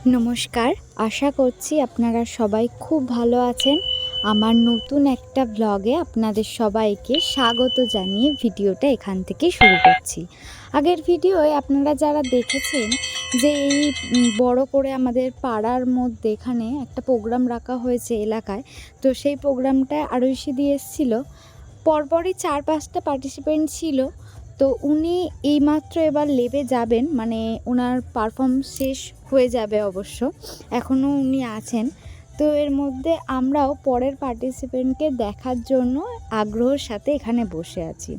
নমস্কার, আশা করছি আপনারা সবাই খুব ভালো আছেন। আমার নতুন একটা ব্লগে আপনাদের সবাইকে স্বাগত জানিয়ে ভিডিওটা এখান থেকে শুরু করছি। আগের ভিডিওয় আপনারা যারা দেখেছেন যে এই বড় করে আমাদের পাড়ার মধ্যে এখানে একটা প্রোগ্রাম রাখা হয়েছে এলাকায়, তো সেই প্রোগ্রামটায় আরুষিদি এসেছিল। পরপরই 4-5টা পার্টিসিপেন্ট ছিল। তো উনি এইমাত্র এবার লেবে যাবেন, মানে ওনার পারফর্ম শেষ হয়ে যাবে অবশ্য, এখনও উনি আছেন। তো এর মধ্যে আমরাও পরের পার্টিসিপেন্টকে দেখার জন্য আগ্রহের সাথে এখানে বসে আছি।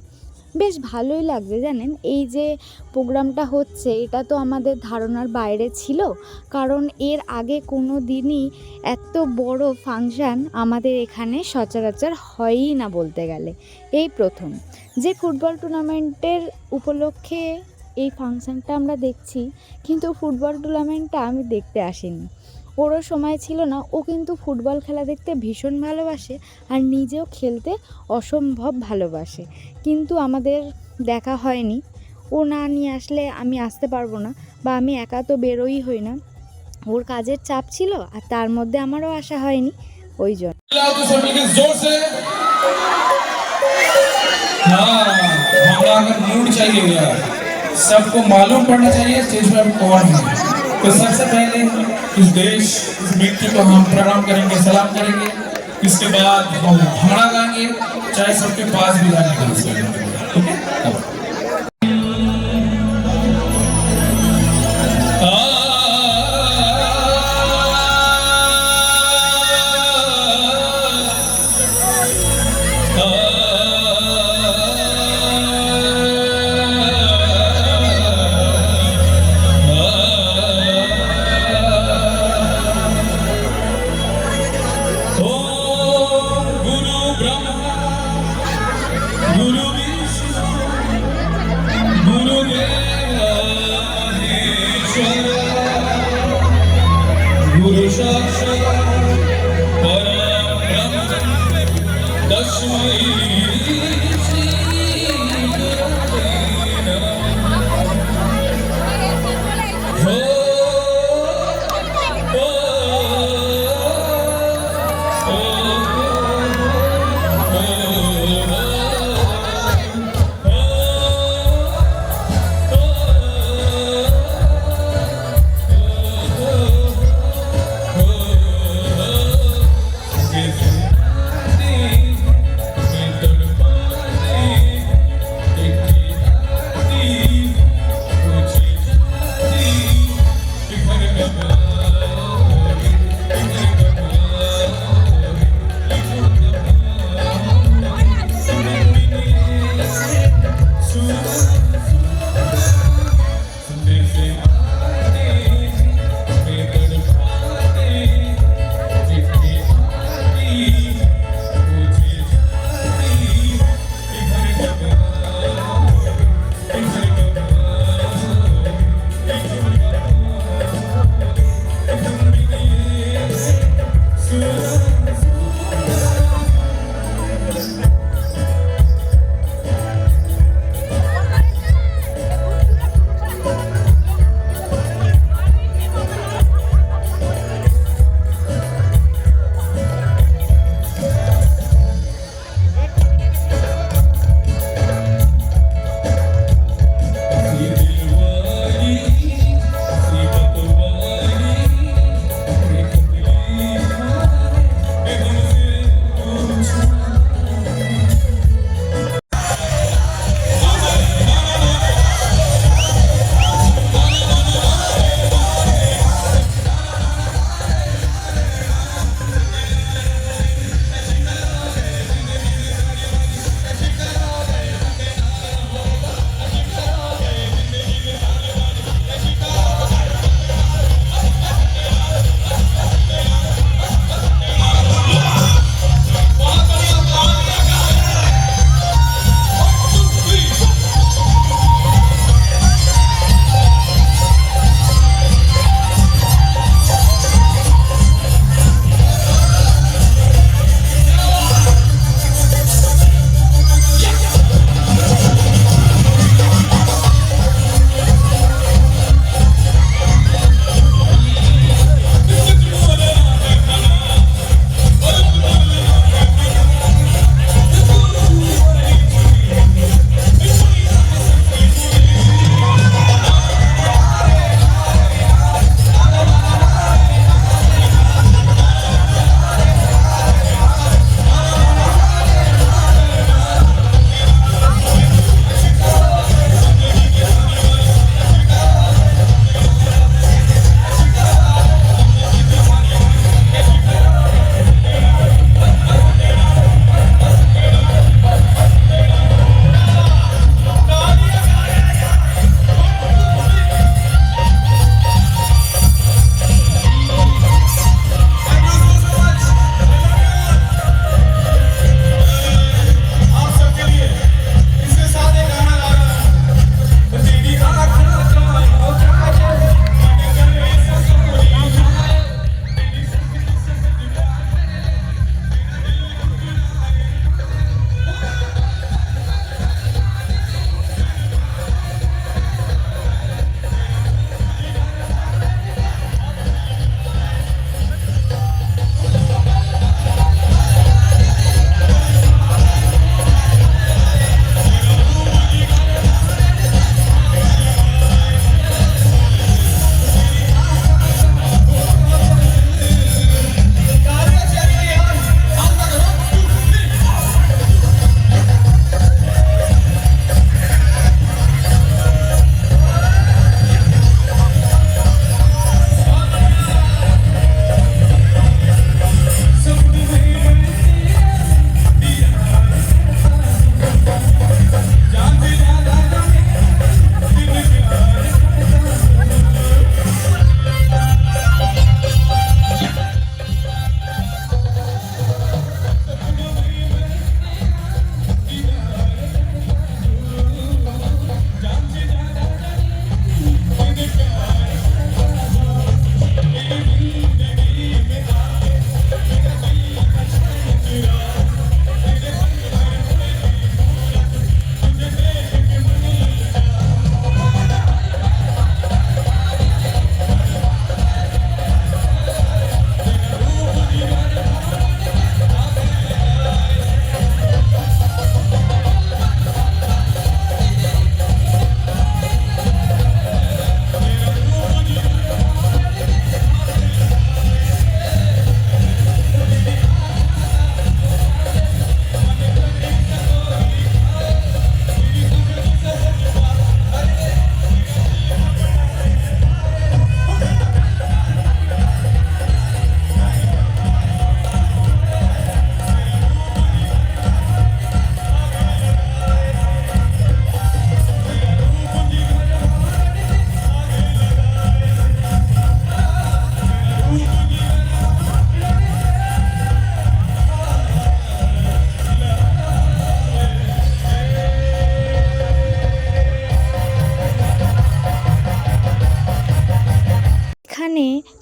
বেশ ভালোই লাগছে জানেন, এই যে প্রোগ্রামটা হচ্ছে এটা তো আমাদের ধারণার বাইরে ছিল, কারণ এর আগে কোনো দিনই এত বড় ফাংশান আমাদের এখানে সচরাচর হয়ই না বলতে গেলে। এই প্রথম যে ফুটবল টুর্নামেন্টের উপলক্ষে এই ফাংশানটা আমরা দেখছি, কিন্তু ফুটবল টুর্নামেন্টটা আমি দেখতে আসিনি। ওরও সময় ছিল না, ও কিন্তু ফুটবল খেলা দেখতে ভীষণ ভালোবাসে আর নিজেও খেলতে অসম্ভব ভালোবাসে, কিন্তু আমাদের দেখা হয়নি। ও না নিয়ে আসলে আমি আসতে পারবো না, বা আমি একা তো বেরোই হই না, ওর কাজের চাপ ছিল আর তার মধ্যে আমারও আসা হয়নি, ওই জন্য। मूड चाहिए यार, सबको मालूम पड़ना चाहिए स्टेज पर कौन है। तो सबसे पहले इस देश इस मिट्टी को हम प्रणाम करेंगे, सलाम करेंगे। इसके बाद हम भाड़ा गाएंगे, चाहे सबके पास भी जाने का, ठीक है।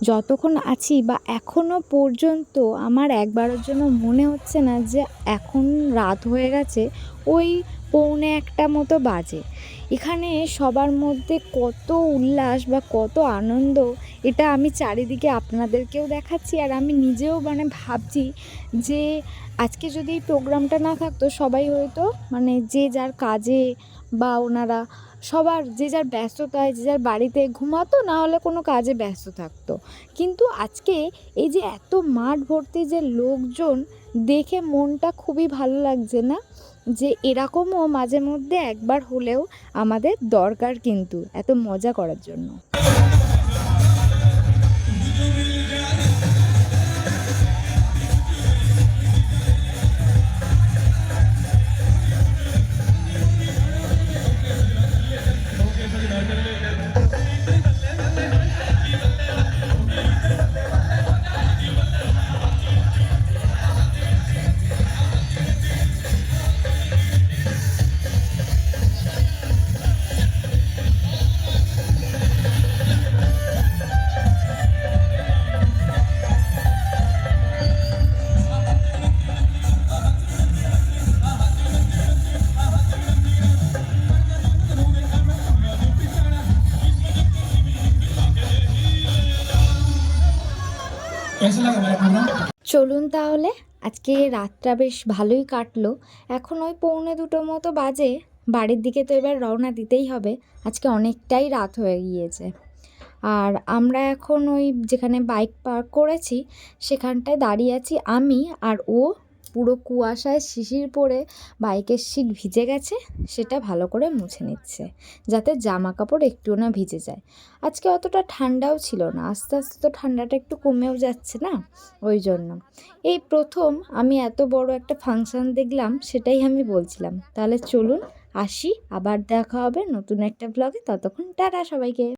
যতক্ষণ আছি বা এখনও পর্যন্ত আমার একবারের জন্য মনে হচ্ছে না যে এখন রাত হয়ে গেছে। ওই 1:45 মতো বাজে। এখানে সবার মধ্যে কত উল্লাস বা কত আনন্দ, এটা আমি চারিদিকে আপনাদেরকেও দেখাচ্ছি, আর আমি নিজেও মানে ভাবছি যে আজকে যদি এই প্রোগ্রামটা না থাকতো সবাই হয়তো মানে যে যার কাজে বা ওনারা সবার যে যার ব্যস্ততায় যে যার বাড়িতে ঘুমাতো, না হলে কোনো কাজে ব্যস্ত থাকতো। কিন্তু আজকে এই যে এত মাঠ ভর্তি যে লোকজন, দেখে মনটা খুবই ভালো লাগছে না, যে এরকমও মাঝে মধ্যে একবার হলেও আমাদের দরকার কিন্তু এত মজা করার জন্য। कैसा लगा मेरा प्रोग्राम? চলুন তাহলে, আজকে রাতটা বেশ ভালোই কাটলো। এখন ওই 1:45 মতো বাজে, বাড়ির দিকে তো এবার রওনা দিতেই হবে। আজকে অনেকটাই রাত হয়ে গিয়েছে। আর আমরা এখন ওই যেখানে বাইক পার্ক করেছি সেখানটায় দাঁড়িয়ে আছি আমি আর ও। পুরো কুয়াশায় শিশির পড়ে বাইকের সিট ভিজে গেছে, সেটা ভালো করে মুছে নিচ্ছে যাতে জামা কাপড় একটুও না ভিজে যায়। আজকে অতটা ঠান্ডাও ছিল না, আস্তে আস্তে তো ঠান্ডাটা একটু কমেও যাচ্ছে না, ওই জন্য। এই প্রথম আমি এত বড় একটা ফাংশন দেখলাম, সেটাই আমি বলছিলাম। তাহলে চলুন আসি, আবার দেখা হবে নতুন একটা ব্লগে। ততক্ষণ টাটা সবাইকে।